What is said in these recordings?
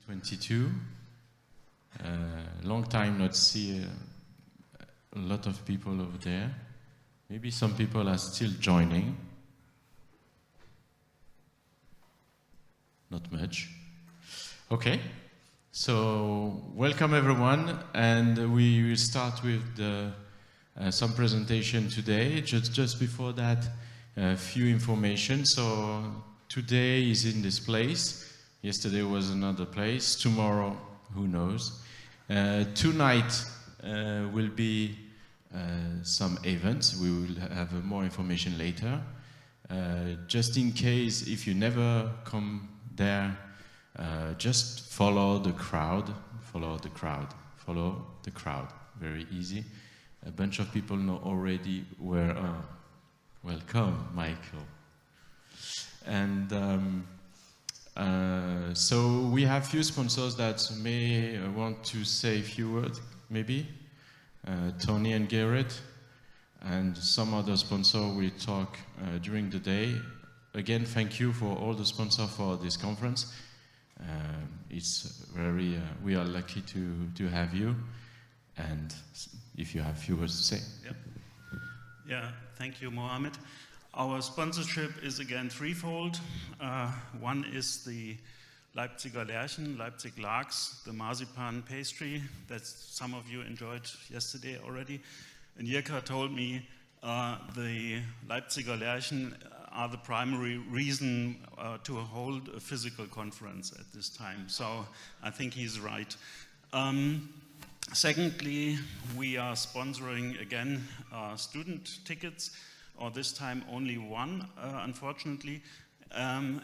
22. Long time not see a lot of people over there. Maybe some people are still joining. Not much. Okay, so welcome everyone, and we will start with some presentation today. Just before that, a few information. So today is in this place. Yesterday was another place. Tomorrow, who knows? Tonight will be some events. We will have more information later. Just in case, if you never come there, just follow the crowd, follow the crowd, follow the crowd. Very easy. A bunch of people know already where. Welcome, Michael. And so we have few sponsors that may want to say a few words, maybe. Tony and Garrett, and some other sponsor will talk during the day. Again, thank you for all the sponsors for this conference. It's very, we are lucky to have you. And if you have few words to say. Yep. Yeah, thank you, Mohammed. Our sponsorship is again threefold. One is the Leipziger Lerchen, Leipzig Larks, the marzipan pastry that some of you enjoyed yesterday already. And Jirka told me the Leipziger Lerchen are the primary reason to hold a physical conference at this time. So I think he's right. Secondly, we are sponsoring again student tickets, or this time only one, unfortunately.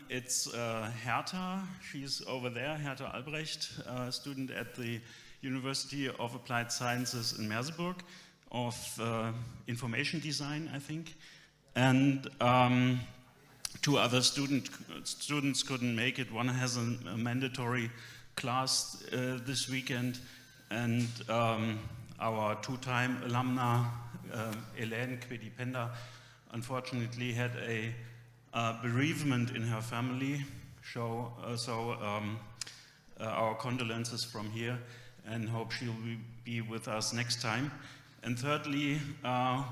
It's Hertha, she's over there, Hertha Albrecht, student at the University of Applied Sciences in Merseburg of information design, I think. And two other students couldn't make it. One has a mandatory class this weekend, and our two-time alumna, Hélène Quedipenda, unfortunately had a bereavement in her family. So our condolences from here, and hope she'll be with us next time. And thirdly,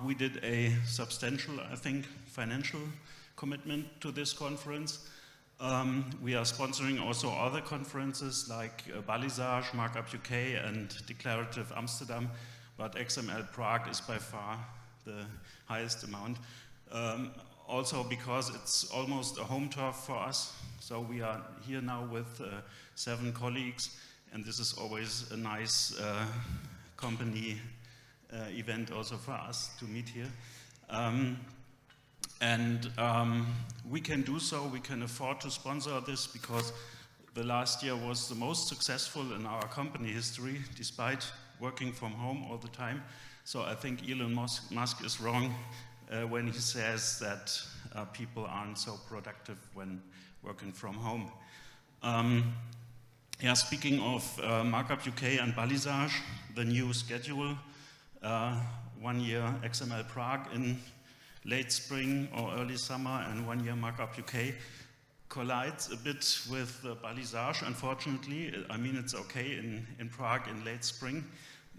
we did a substantial, I think, financial commitment to this conference. We are sponsoring also other conferences like Balisage, Markup UK, and Declarative Amsterdam, but XMLPrague is by far the highest amount. Also because it's almost a home turf for us. So we are here now with 7 colleagues, and this is always a nice company event also for us to meet here. We can do so, we can afford to sponsor this because the last year was the most successful in our company history, despite working from home all the time. So I think Elon Musk is wrong when he says that people aren't so productive when working from home. Yeah, speaking of Markup UK and Balisage, the new schedule, 1 year XMLPrague in late spring or early summer, and 1 year Markup UK collides a bit with Balisage, unfortunately. I mean, it's okay in Prague in late spring.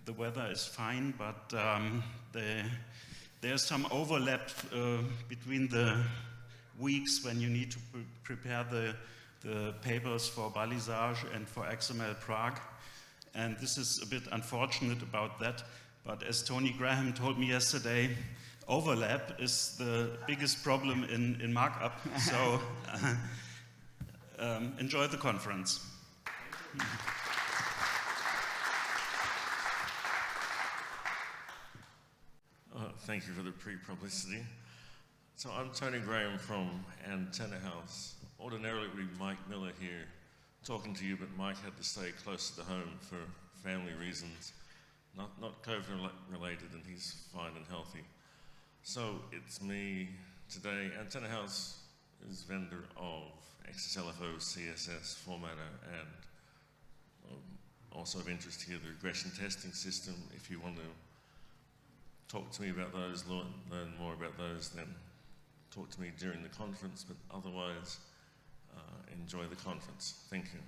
The weather is fine, but there's some overlap between the weeks when you need to prepare the papers for Balisage and for XMLPrague. And this is a bit unfortunate about that. But as Tony Graham told me yesterday, overlap is the biggest problem in markup. So enjoy the conference. Thank you for the pre-publicity. So I'm Tony Graham from Antenna House. Ordinarily it would be Mike Miller here talking to you, but Mike had to stay close to home for family reasons, not COVID related, and he's fine and healthy. So it's me today. Antenna House is vendor of XSLFO, CSS, formatter, and also of interest here, the regression testing system. If you want to talk to me about those, learn more about those, then talk to me during the conference, but otherwise, enjoy the conference. Thank you.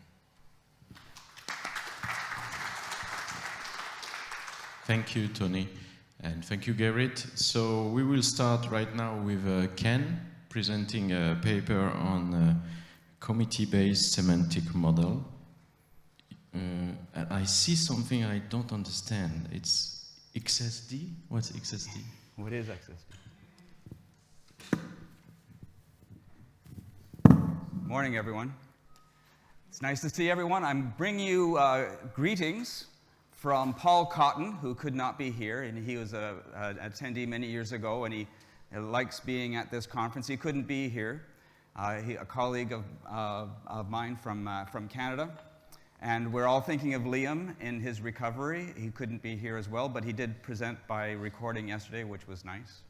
Thank you, Tony, and thank you, Gerrit. So we will start right now with Ken presenting a paper on committee-based semantic model. And I see something I don't understand. It's XSD? What's XSD? What is XSD? Morning, everyone. It's nice to see everyone. I'm bringing you greetings from Paul Cotton, who could not be here, and he was an attendee many years ago, and he likes being at this conference. He couldn't be here. A colleague of mine from Canada, and we're all thinking of Liam in his recovery. He couldn't be here as well, but he did present by recording yesterday, which was nice.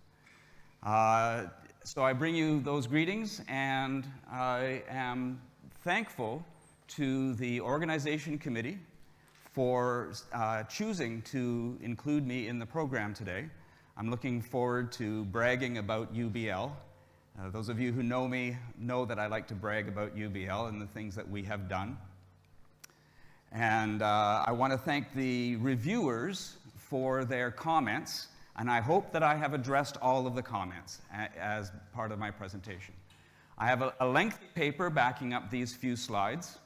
So I bring you those greetings, and I am thankful to the organization committee for choosing to include me in the program today. I'm looking forward to bragging about UBL. Those of you who know me know that I like to brag about UBL and the things that we have done. And I want to thank the reviewers for their comments, and I hope that I have addressed all of the comments as part of my presentation. I have a lengthy paper backing up these few slides,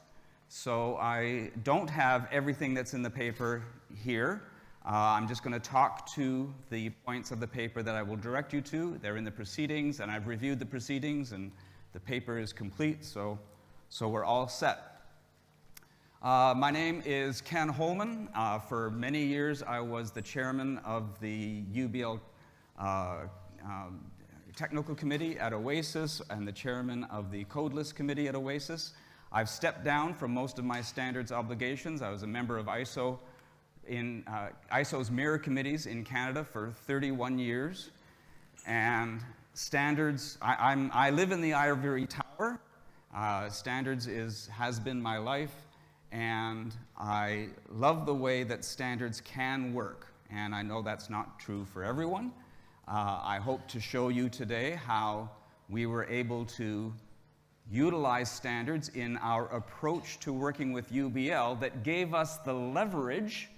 so I don't have everything that's in the paper here. I'm just going to talk to the points of the paper that I will direct you to. They're in the proceedings, and I've reviewed the proceedings, and the paper is complete, so we're all set. My name is Ken Holman. For many years, I was the chairman of the UBL Technical Committee at OASIS and the chairman of the Codeless Committee at OASIS. I've stepped down from most of my standards obligations. I was a member of ISO in ISO's mirror committees in Canada for 31 years. And standards, I live in the ivory tower. Standards has been my life. And I love the way that standards can work, and I know that's not true for everyone. I hope to show you today how we were able to utilize standards in our approach to working with UBL that gave us the leverage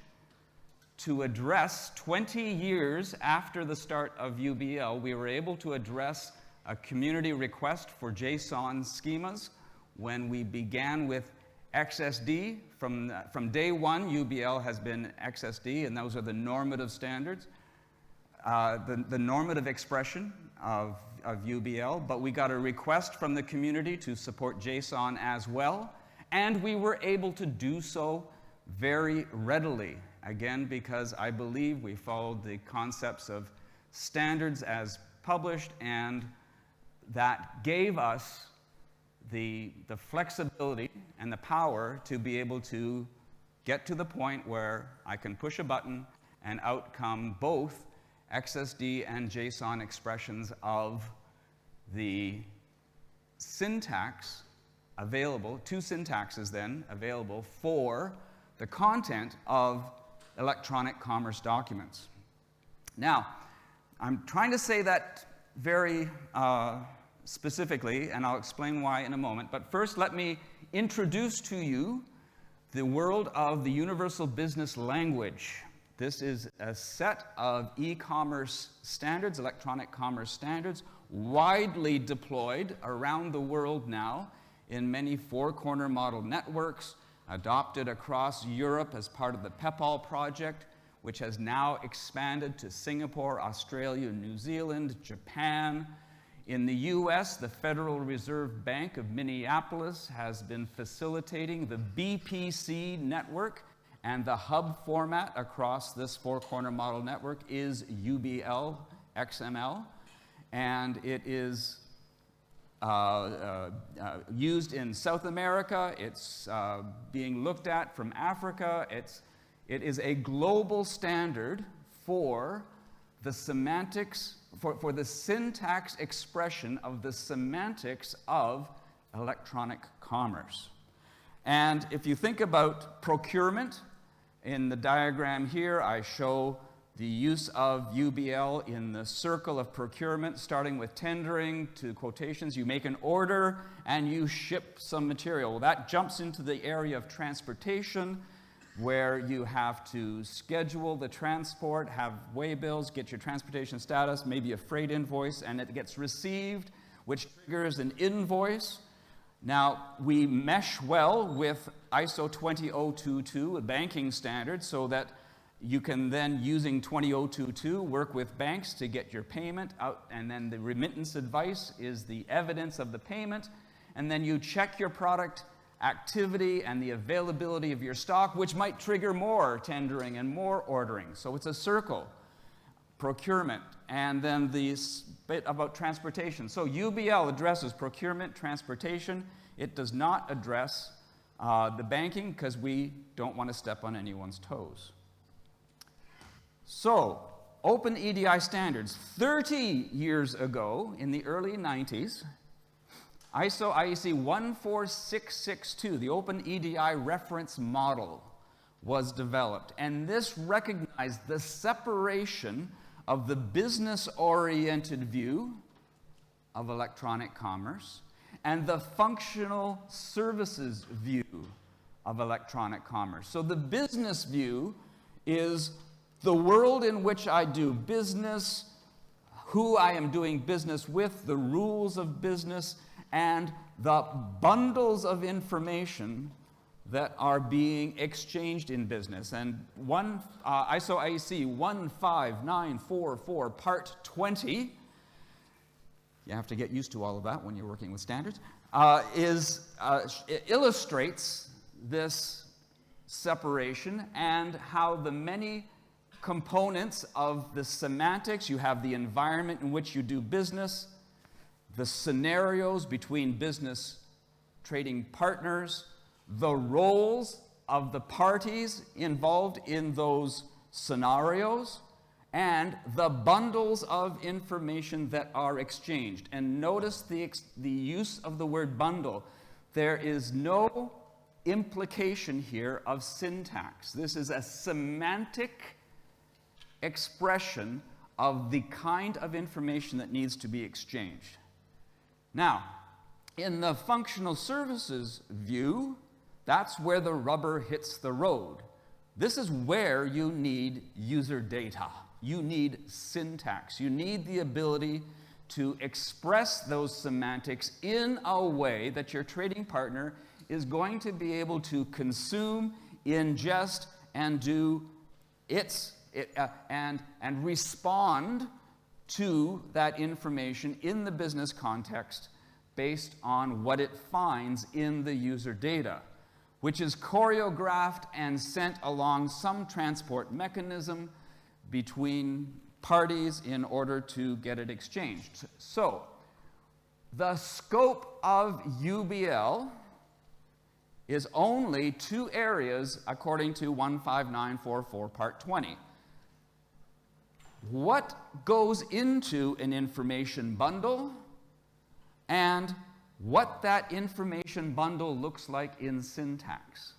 to address 20 years after the start of UBL. We were able to address a community request for JSON schemas when we began with XSD. From day one, UBL has been XSD, and those are the normative standards, the normative expression of UBL, but we got a request from the community to support JSON as well, and we were able to do so very readily, again, because I believe we followed the concepts of standards as published, and that gave us the flexibility and the power to be able to get to the point where I can push a button and out come both XSD and JSON expressions of the syntax available, two syntaxes then available for the content of electronic commerce documents. Now, I'm trying to say that very specifically, and I'll explain why in a moment. But first, let me introduce to you the world of the Universal Business Language. This is a set of e-commerce standards, electronic commerce standards, widely deployed around the world now in many four-corner model networks, adopted across Europe as part of the PEPAL project, which has now expanded to Singapore, Australia, New Zealand, Japan. In the US, the Federal Reserve Bank of Minneapolis has been facilitating the BPC network, and the hub format across this four-corner model network is UBL XML, and it is used in South America. It's being looked at from Africa. It is a global standard for the semantics, for the syntax expression of the semantics of electronic commerce. And if you think about procurement, in the diagram here, I show the use of UBL in the circle of procurement, starting with tendering to quotations. You make an order and you ship some material. Well, that jumps into the area of transportation. where you have to schedule the transport, have way bills, get your transportation status, maybe a freight invoice, and it gets received, which triggers an invoice. Now, we mesh well with ISO 20022, a banking standard, so that you can then, using 20022, work with banks to get your payment out, and then the remittance advice is the evidence of the payment, and then you check your product activity and the availability of your stock, which might trigger more tendering and more ordering. So it's a circle. Procurement, and then this bit about transportation. So UBL addresses procurement, transportation. It does not address the banking because we don't want to step on anyone's toes. So, Open-edi standards. 30 years ago, in the early 90s, ISO IEC 14662, the Open-edi reference model, was developed. And this recognized the separation of the business-oriented view of electronic commerce and the functional services view of electronic commerce. So the business view is the world in which I do business, who I am doing business with, the rules of business, and the bundles of information that are being exchanged in business. And ISO IEC 15944, Part 20, you have to get used to all of that when you're working with standards, illustrates this separation and how the many components of the semantics, you have the environment in which you do business, the scenarios between business trading partners, the roles of the parties involved in those scenarios, and the bundles of information that are exchanged. And notice the use of the word bundle. There is no implication here of syntax. This is a semantic expression of the kind of information that needs to be exchanged. Now, in the functional services view, that's where the rubber hits the road. This is where you need user data. You need syntax. You need the ability to express those semantics in a way that your trading partner is going to be able to consume, ingest, and do and respond to that information in the business context based on what it finds in the user data, which is choreographed and sent along some transport mechanism between parties in order to get it exchanged. So, the scope of UBL is only two areas according to 15944 Part 20. What goes into an information bundle and what that information bundle looks like in syntax.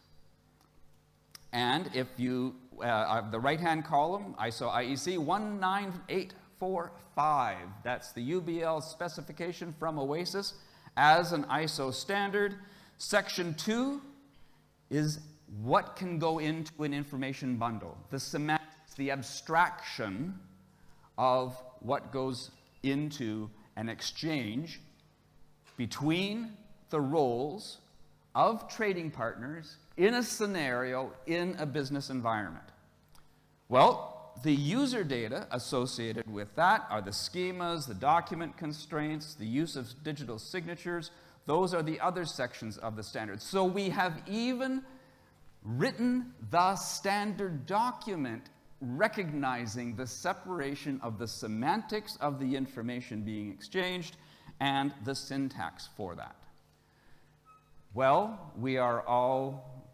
And if you, the right-hand column, ISO IEC 19845, that's the UBL specification from OASIS as an ISO standard. Section 2 is what can go into an information bundle, the semantics, the abstraction of what goes into an exchange between the roles of trading partners in a scenario in a business environment. Well, the user data associated with that are the schemas, the document constraints, the use of digital signatures. Those are the other sections of the standard. So we have even written the standard document recognizing the separation of the semantics of the information being exchanged and the syntax for that. Well, we are all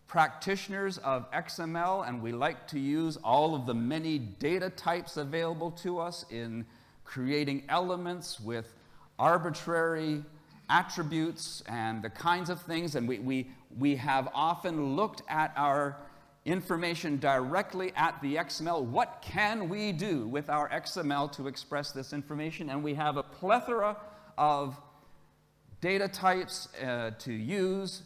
practitioners of XML, and we like to use all of the many data types available to us in creating elements with arbitrary attributes and the kinds of things, and we have often looked at our information directly at the XML. What can we do with our XML to express this information? And we have a plethora of data types to use,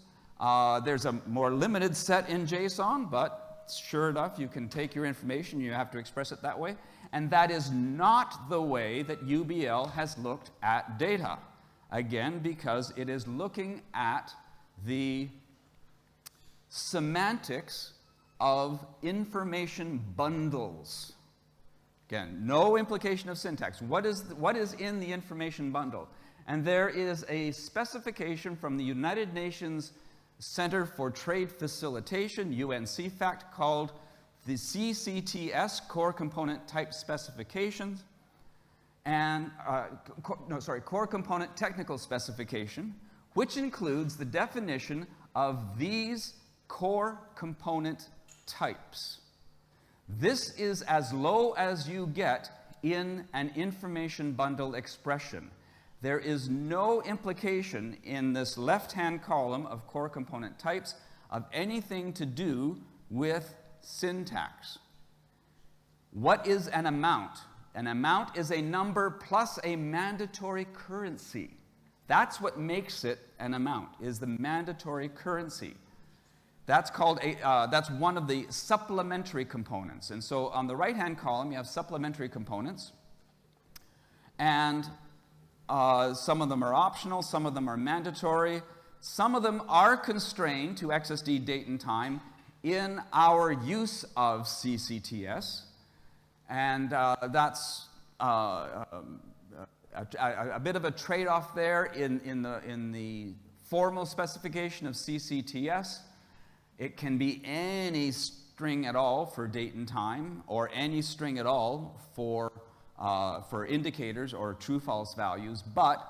There's a more limited set in JSON, but sure enough, you can take your information, you have to express it that way. And that is not the way that UBL has looked at data. Again, because it is looking at the semantics of information bundles. Again, no implication of syntax. What is in the information bundle? And there is a specification from the United Nations Center for Trade Facilitation, UNCFACT, called the CCTS, Core Component Type Specifications, and, Core Component Technical Specification, which includes the definition of these core component types. This is as low as you get in an information bundle expression. There is no implication in this left-hand column of core component types of anything to do with syntax. What is an amount? An amount is a number plus a mandatory currency. That's what makes it an amount, is the mandatory currency. That's called that's one of the supplementary components. And so on the right-hand column, you have supplementary components. And some of them are optional, some of them are mandatory. Some of them are constrained to XSD date and time in our use of CCTS. And that's a bit of a trade-off there in the formal specification of CCTS. It can be any string at all for date and time, or any string at all for indicators or true-false values, but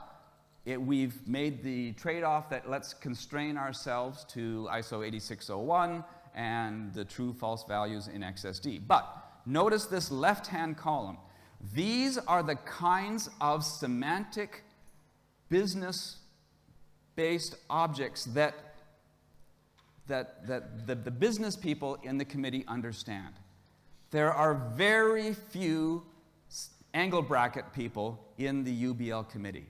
we've made the trade-off that let's constrain ourselves to ISO 8601 and the true-false values in XSD. But notice this left-hand column. These are the kinds of semantic business-based objects that the business people in the committee understand. There are very few angle bracket people in the UBL committee.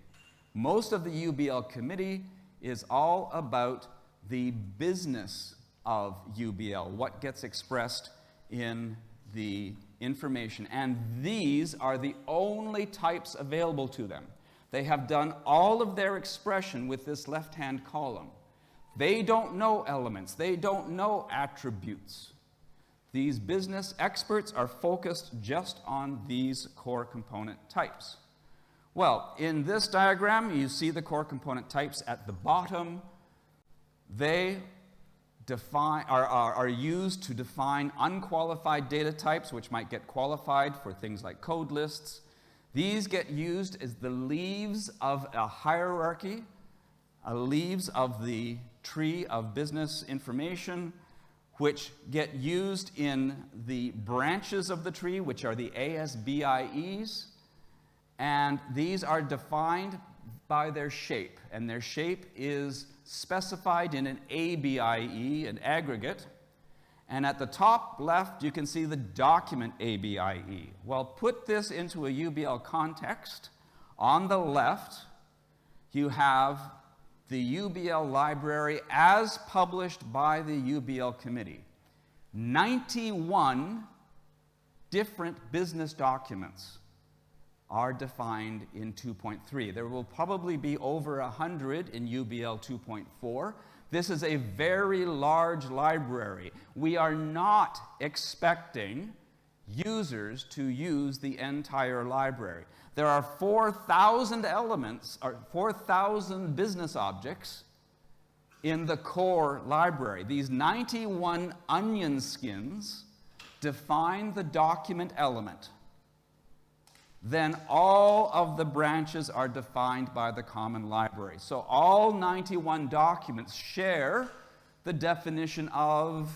Most of the UBL committee is all about the business of UBL, what gets expressed in the information. And these are the only types available to them. They have done all of their expression with this left-hand column. They don't know elements. They don't know attributes. These business experts are focused just on these core component types. Well, in this diagram, you see the core component types at the bottom. They are used to define unqualified data types, which might get qualified for things like code lists. These get used as the leaves of a hierarchy, leaves of the tree of business information, which get used in the branches of the tree, which are the ASBIEs. And these are defined by their shape, and their shape is specified in an ABIE, an aggregate. And at the top left, you can see the document ABIE. Well, put this into a UBL context. On the left, you have the UBL library as published by the UBL committee. 91 different business documents are defined in 2.3. There will probably be over 100 in UBL 2.4. This is a very large library. We are not expecting users to use the entire library. There are 4,000 elements, or 4,000 business objects in the core library. These 91 onion skins define the document element. Then all of the branches are defined by the common library. So all 91 documents share the definition of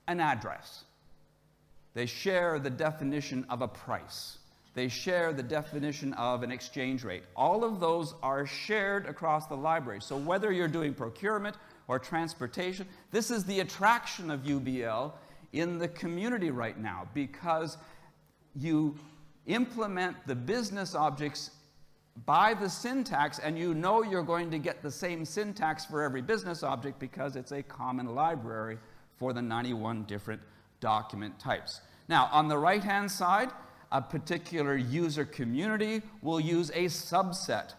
an address. They share the definition of a price. They share the definition of an exchange rate. All of those are shared across the library. So whether you're doing procurement or transportation, this is the attraction of UBL in the community right now, because you implement the business objects by the syntax, and you know you're going to get the same syntax for every business object because it's a common library for the 91 different document types. Now, on the right-hand side, a particular user community will use a subset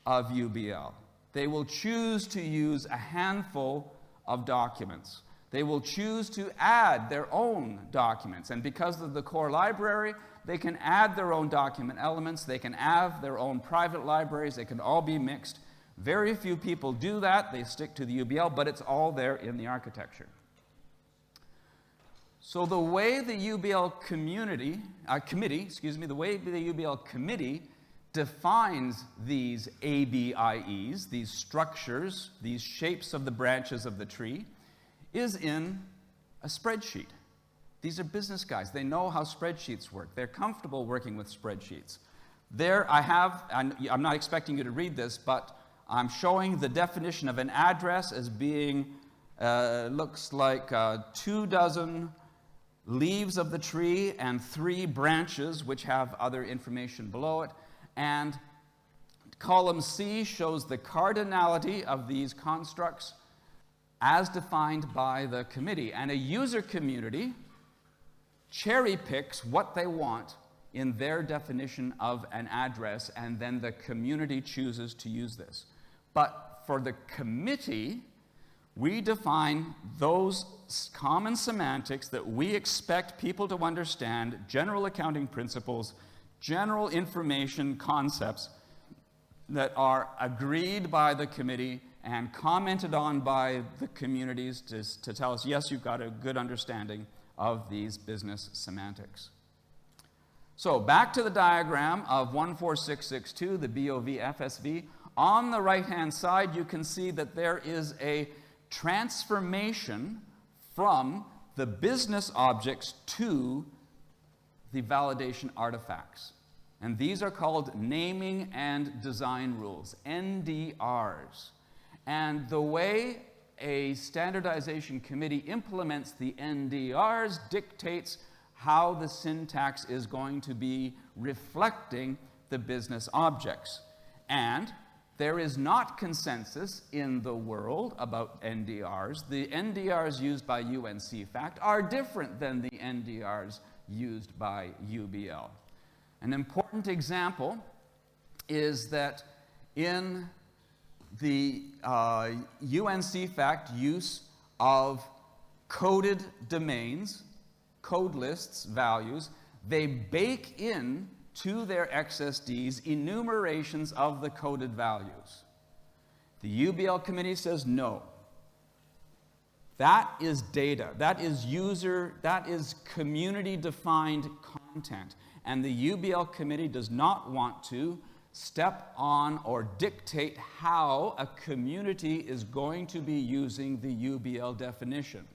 of UBL. They will choose to use a handful of documents. They will choose to add their own documents, and because of the core library, they can add their own document elements, they can have their own private libraries, they can all be mixed. Very few people do that, they stick to the UBL, but it's all there in the architecture. So the way the UBL committee defines these ABIEs, these structures, these shapes of the branches of the tree, is in a spreadsheet. These are business guys. They know how spreadsheets work. They're comfortable working with spreadsheets. There I have, and I'm not expecting you to read this, but I'm showing the definition of an address as being, looks like 24 leaves of the tree and 3 branches which have other information below it. And column C shows the cardinality of these constructs as defined by the committee. And a user community cherry picks what they want in their definition of an address, and then the community chooses to use this. But for the committee, we define those common semantics that we expect people to understand, general accounting principles, general information concepts that are agreed by the committee and commented on by the communities to tell us, yes, you've got a good understanding of these business semantics. So back to the diagram of 14662, the BOV FSV. On the right-hand side, you can see that there is a transformation from the business objects to the validation artifacts. And these are called naming and design rules, NDRs. And the way a standardization committee implements the NDRs dictates how the syntax is going to be reflecting the business objects. And there is not consensus in the world about NDRs. The NDRs used by UNC-FACT are different than the NDRs used by UBL. An important example is that in the UNC-FACT use of coded domains, code lists, values, they bake in to their XSDs enumerations of the coded values. The UBL committee says no. That is data, that is community-defined content, and the UBL committee does not want to step on or dictate how a community is going to be using the UBL definition.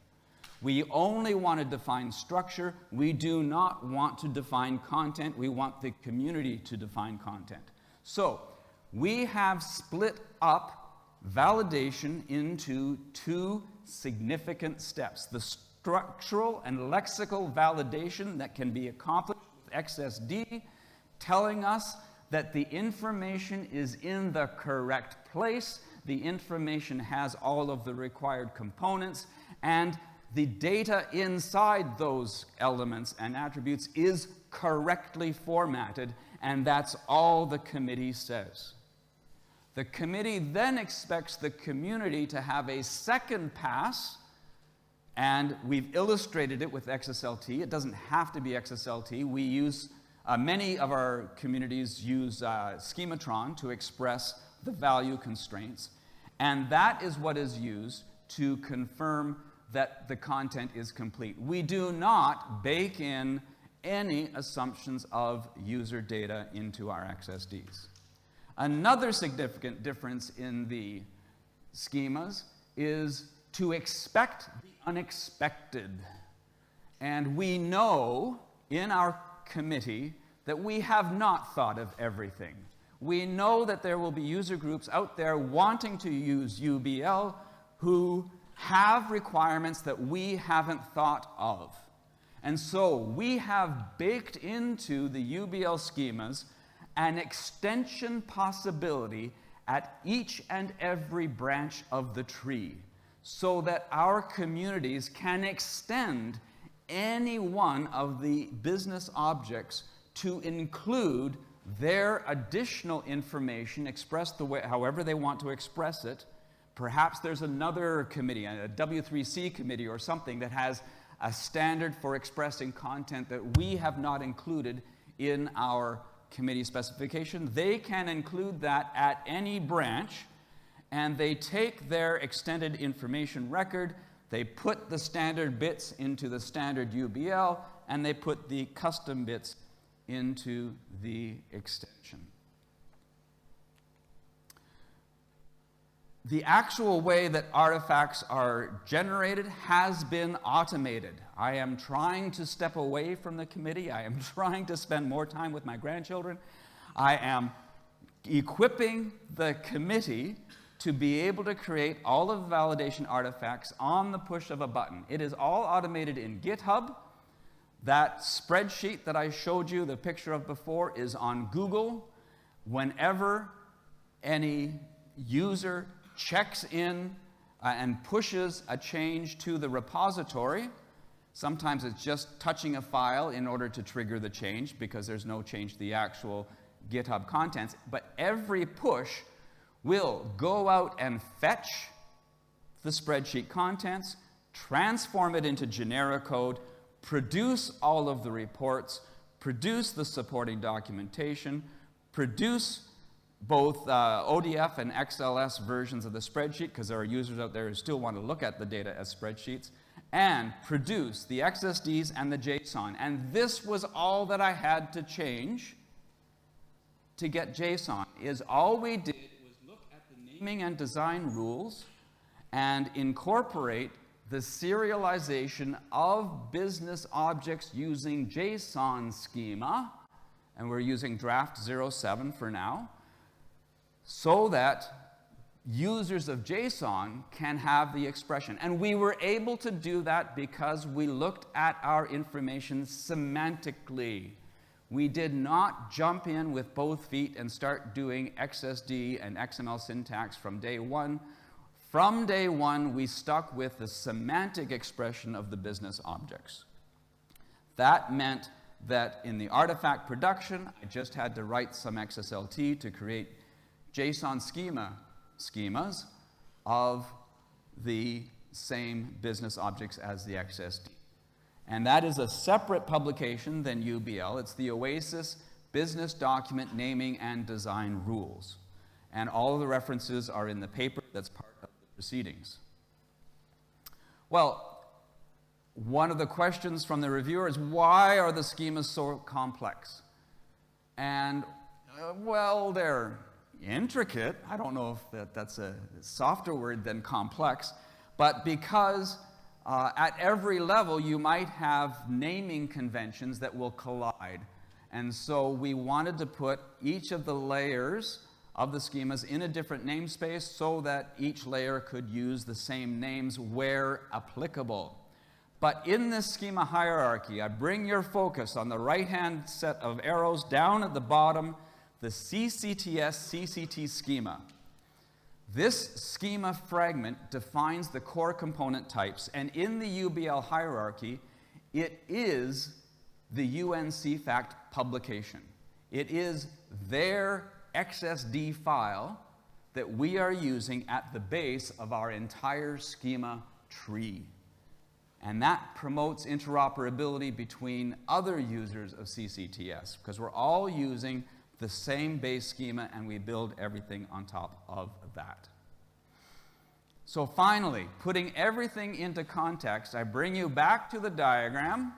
We only want to define structure. We do not want to define content. We want the community to define content. So we have split up validation into 2 significant steps. The structural and lexical validation that can be accomplished with XSD, telling us that the information is in the correct place, the information has all of the required components, and the data inside those elements and attributes is correctly formatted, and that's all the committee says. The committee then expects the community to have a second pass, and we've illustrated it with XSLT. It doesn't have to be XSLT. We use, many of our communities use schematron to express the value constraints, and that is what is used to confirm that the content is complete. We do not bake in any assumptions of user data into our XSDs. Another significant difference in the schemas is to expect the unexpected. And we know in our committee that we have not thought of everything. We know that there will be user groups out there wanting to use UBL who have requirements that we haven't thought of. And so we have baked into the UBL schemas an extension possibility at each and every branch of the tree, so that our communities can extend any one of the business objects to include their additional information expressed the way, however they want to express it. Perhaps there's another committee, a W3C committee or something, that has a standard for expressing content that we have not included in our committee specification. They can include that at any branch, and they take their extended information record, they put the standard bits into the standard UBL, and they put the custom bits into the extension. The actual way that artifacts are generated has been automated. I am trying to step away from the committee. I am trying to spend more time with my grandchildren. I am equipping the committee to be able to create all of the validation artifacts on the push of a button. It is all automated in GitHub. That spreadsheet that I showed you the picture of before is on Google. Whenever any user checks in and pushes a change to the repository, sometimes it's just touching a file in order to trigger the change because there's no change to the actual GitHub contents, but every push will go out and fetch the spreadsheet contents, transform it into generic code, produce all of the reports, produce the supporting documentation, produce both ODF and XLS versions of the spreadsheet, because there are users out there who still want to look at the data as spreadsheets, and produce the XSDs and the JSON. And this was all that I had to change to get JSON. Is all we did was look at the naming and design rules and incorporate the serialization of business objects using JSON schema, and we're using draft 07 for now, so that users of JSON can have the expression. And we were able to do that because we looked at our information semantically. We did not jump in with both feet and start doing XSD and XML syntax from day one. From day one, we stuck with the semantic expression of the business objects. That meant that in the artifact production, I just had to write some XSLT to create JSON schemas of the same business objects as the XSD. And that is a separate publication than UBL. It's the OASIS Business Document Naming and Design Rules. And all of the references are in the paper that's part of the proceedings. Well, one of the questions from the reviewer is, why are the schemas so complex? And, well, they're intricate. I don't know if that's a softer word than complex, but because at every level you might have naming conventions that will collide. And so we wanted to put each of the layers of the schemas in a different namespace so that each layer could use the same names where applicable. But in this schema hierarchy, I bring your focus on the right-hand set of arrows down at the bottom, the CCTS CCT schema. This schema fragment defines the core component types, and in the UBL hierarchy, it is the UNCFACT publication. It is their XSD file that we are using at the base of our entire schema tree. And that promotes interoperability between other users of CCTS, because we're all using the same base schema and we build everything on top of that. So finally, putting everything into context, I bring you back to the diagram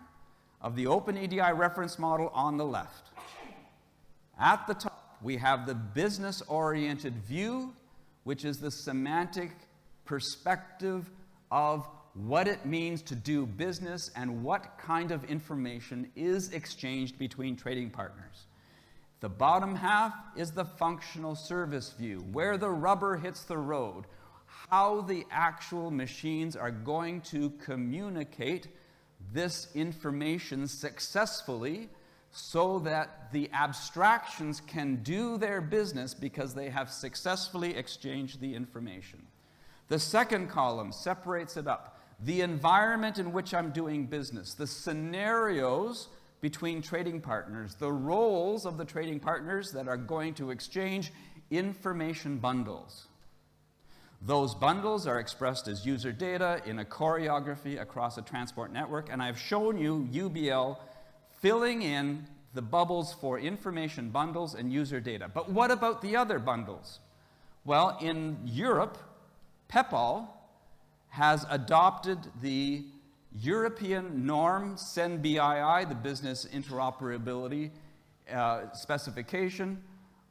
of the Open-edi reference model on the left. At the top, we have the business-oriented view, which is the semantic perspective of what it means to do business and what kind of information is exchanged between trading partners. The bottom half is the functional service view, where the rubber hits the road, how the actual machines are going to communicate this information successfully so that the abstractions can do their business because they have successfully exchanged the information. The second column separates it up. The environment in which I'm doing business, the scenarios between trading partners, the roles of the trading partners that are going to exchange information bundles. Those bundles are expressed as user data in a choreography across a transport network, and I've shown you UBL filling in the bubbles for information bundles and user data. But what about the other bundles? Well, in Europe, PEPAL has adopted the European norm SEN-BII, the business interoperability specification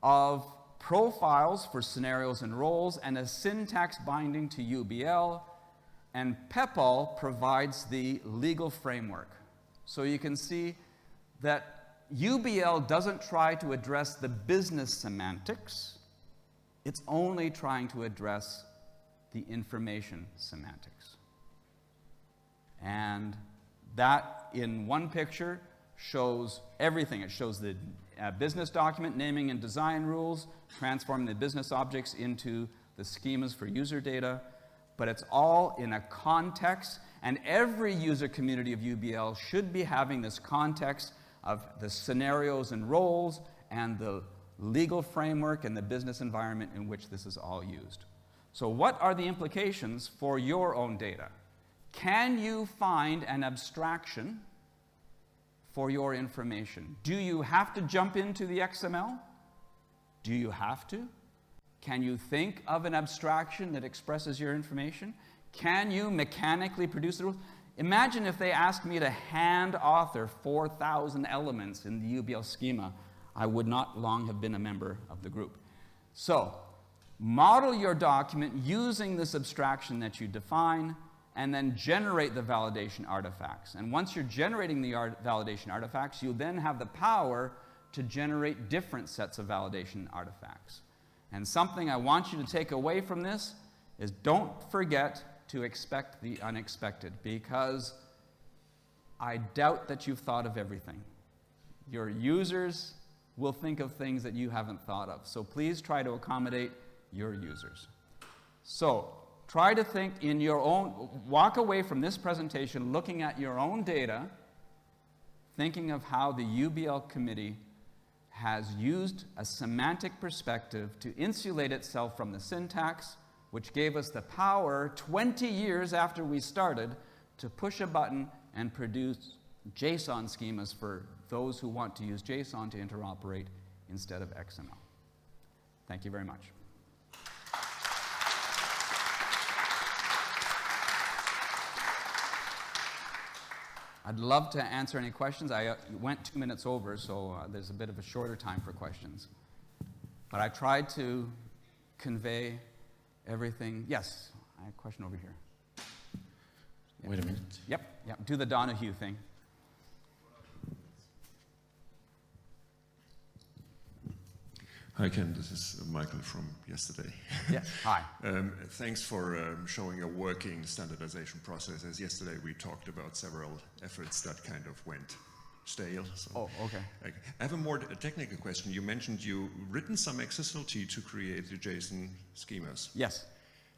of profiles for scenarios and roles and a syntax binding to UBL, and PEPAL provides the legal framework. So you can see that UBL doesn't try to address the business semantics, it's only trying to address the information semantics. And that, in one picture, shows everything. It shows the business document, naming and design rules, transforming the business objects into the schemas for user data, but it's all in a context, and every user community of UBL should be having this context of the scenarios and roles and the legal framework and the business environment in which this is all used. So what are the implications for your own data? Can you find an abstraction for your information? Do you have to jump into the XML? Do you have to? Can you think of an abstraction that expresses your information? Can you mechanically produce the rules? Imagine if they asked me to hand author 4,000 elements in the UBL schema. I would not long have been a member of the group. So, model your document using this abstraction that you define, and then generate the validation artifacts. And once you're generating the validation artifacts, you then have the power to generate different sets of validation artifacts. And something I want you to take away from this is don't forget to expect the unexpected, because I doubt that you've thought of everything. Your users will think of things that you haven't thought of. So please try to accommodate your users. So try to think in your own, walk away from this presentation looking at your own data, thinking of how the UBL committee has used a semantic perspective to insulate itself from the syntax, which gave us the power 20 years after we started to push a button and produce JSON schemas for those who want to use JSON to interoperate instead of XML. Thank you very much. I'd love to answer any questions. I went 2 minutes over, so there's a bit of a shorter time for questions. But I tried to convey everything. Yes, I have a question over here. Wait a minute. Yep, do the Donahue thing. Hi, Ken. This is Michael from yesterday. Yes, hi. Thanks for showing a working standardization process. As yesterday we talked about several efforts that kind of went stale. So Oh, okay. I have a more technical question. You mentioned you written some XSLT to create the JSON schemas. Yes,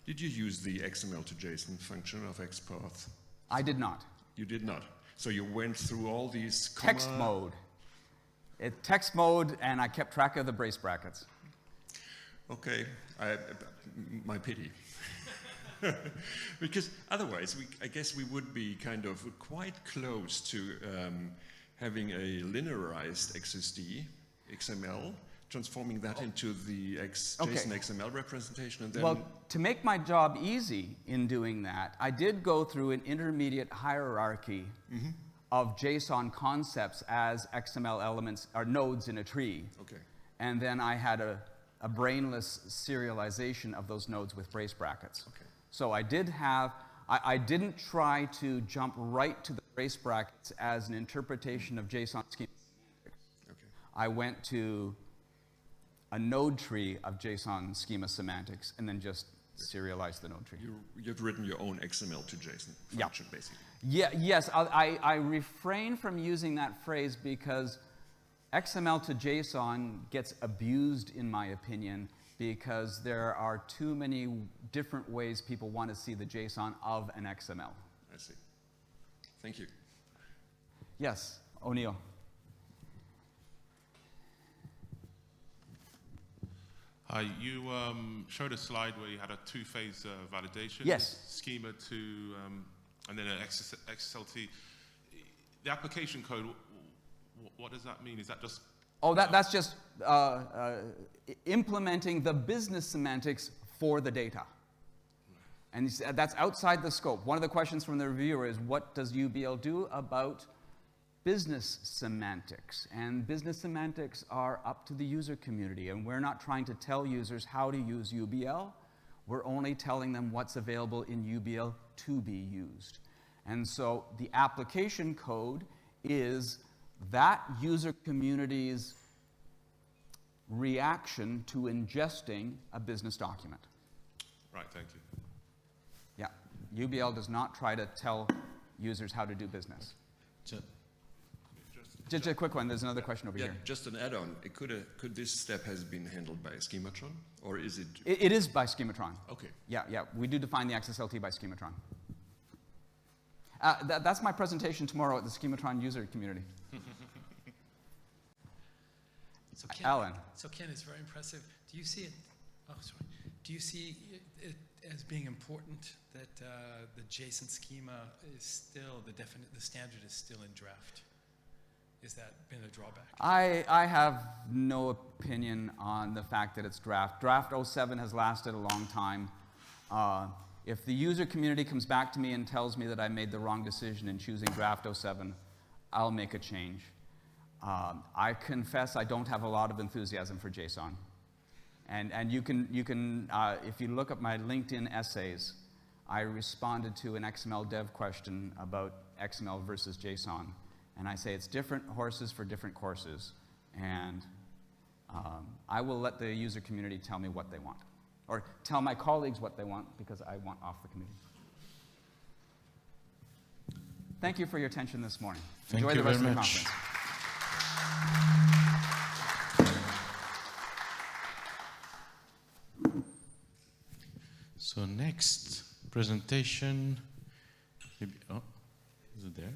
Did you use the XML to JSON function of XPath? I did not. You did not. So you went through all these Text mode. Text mode, and I kept track of the brace brackets. Okay, my pity. Because otherwise, I guess we would be kind of quite close to having a linearized XSD, XML, transforming that into the JSON XML representation, and then... Well, to make my job easy in doing that, I did go through an intermediate hierarchy of JSON concepts as XML elements or nodes in a tree. Okay. And then I had a brainless serialization of those nodes with brace brackets. Okay. So I did have, I didn't try to jump right to the brace brackets as an interpretation of JSON schema. Okay. I went to a node tree of JSON schema semantics and then just serialized the node tree. You've written your own XML to JSON function, basically. Yeah, yes, I refrain from using that phrase because XML to JSON gets abused, in my opinion, because there are too many different ways people want to see the JSON of an XML. I see. Thank you. Yes, O'Neill. You showed a slide where you had a two-phase validation. Yes. Schema to, and then an XSLT. The application code, what does that mean? Is that just... Oh, that's just implementing the business semantics for the data. And that's outside the scope. One of the questions from the reviewer is, what does UBL do about business semantics? And business semantics are up to the user community, and we're not trying to tell users how to use UBL. We're only telling them what's available in UBL to be used. And so the application code is that user community's reaction to ingesting a business document. Right, thank you. Yeah, UBL does not try to tell users how to do business. Just a quick one, there's another question over here. Just an add-on. Could this step has been handled by Schematron, or is it? It is by Schematron. Okay. Yeah, we do define the XSLT by Schematron. That's my presentation tomorrow at the Schematron user community. So Ken, Alan. So Ken, it's very impressive. Do you see it? Oh, sorry. Do you see it as being important that the JSON schema is still the standard is still in draft? Has that been a drawback? I have no opinion on the fact that it's draft. Draft 07 has lasted a long time. If the user community comes back to me and tells me that I made the wrong decision in choosing draft 07, I'll make a change. I confess I don't have a lot of enthusiasm for JSON. And you can if you look at my LinkedIn essays, I responded to an XML dev question about XML versus JSON. And I say it's different horses for different courses. And I will let the user community tell me what they want. Or tell my colleagues what they want, because I want off the committee. Thank you for your attention this morning. Enjoy the rest of the conference. So next presentation, maybe, oh, is it there?